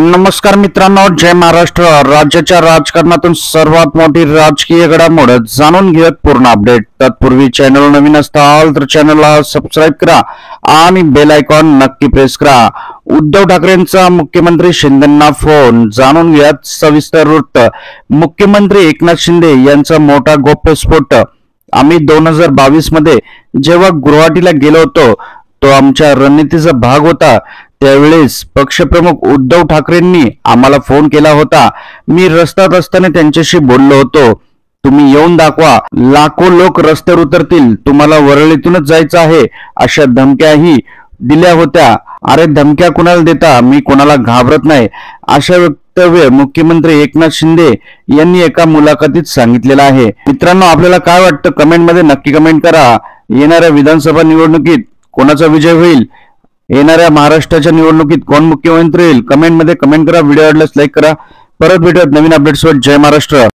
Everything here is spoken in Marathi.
नमस्कार मित्रांनो, जय महाराष्ट्र। राज्याच्या राजकारणातून सर्वात मोठी राजकीय घडामोड जाणून घेऊयात पूर्ण अपडेट। तत्पूर्वी चॅनल नवीन असाल तर चॅनलला सबस्क्राइब करा आणि बेल आयकॉन नक्की प्रेस करा। उद्धव ठाकरेंचा मुख्यमंत्री शिंदेंना फोन, जाणून घेऊयात सविस्तर वृत्त। मुख्यमंत्री एकनाथ शिंदे यांचा मोठा गौप्यस्फोट। आम्ही 2022 मध्ये जेव्हा गुवाहाटीला गेलो होतो तो आमच्या रणनीतीचा भाग होता। त्यावेळेस पक्षप्रमुख उद्धव ठाकरेंनी आम्हाला फोन केला होता। मी रस्त्यात असताना त्यांच्याशी बोललो होतो, तुम्ही येऊन दाखवा, लाखो लोक रस्त्यावर उतरतील, तुम्हाला वरळीतूनच जायचं आहे, अशा धमक्याही दिल्या होत्या। अरे धमक्या कुणाला देता, मी कोणाला घाबरत नाही, अशा वक्तव्य मुख्यमंत्री एकनाथ शिंदे यांनी एका मुलाखतीत सांगितलेलं आहे। मित्रांनो, आपल्याला काय वाटतं कमेंट मध्ये नक्की कमेंट करा। येणाऱ्या विधानसभा निवडणुकीत कोणाचा विजय होईल, येणाऱ्या महाराष्ट्राच्या निवडणुकीत कोण मुख्यमंत्री होईल, कमेंट मध्ये कमेंट करा। व्हिडिओ आवडल्यास लाईक करा। परत भेटूयात नवीन अपडेट्सवर। जय महाराष्ट्र।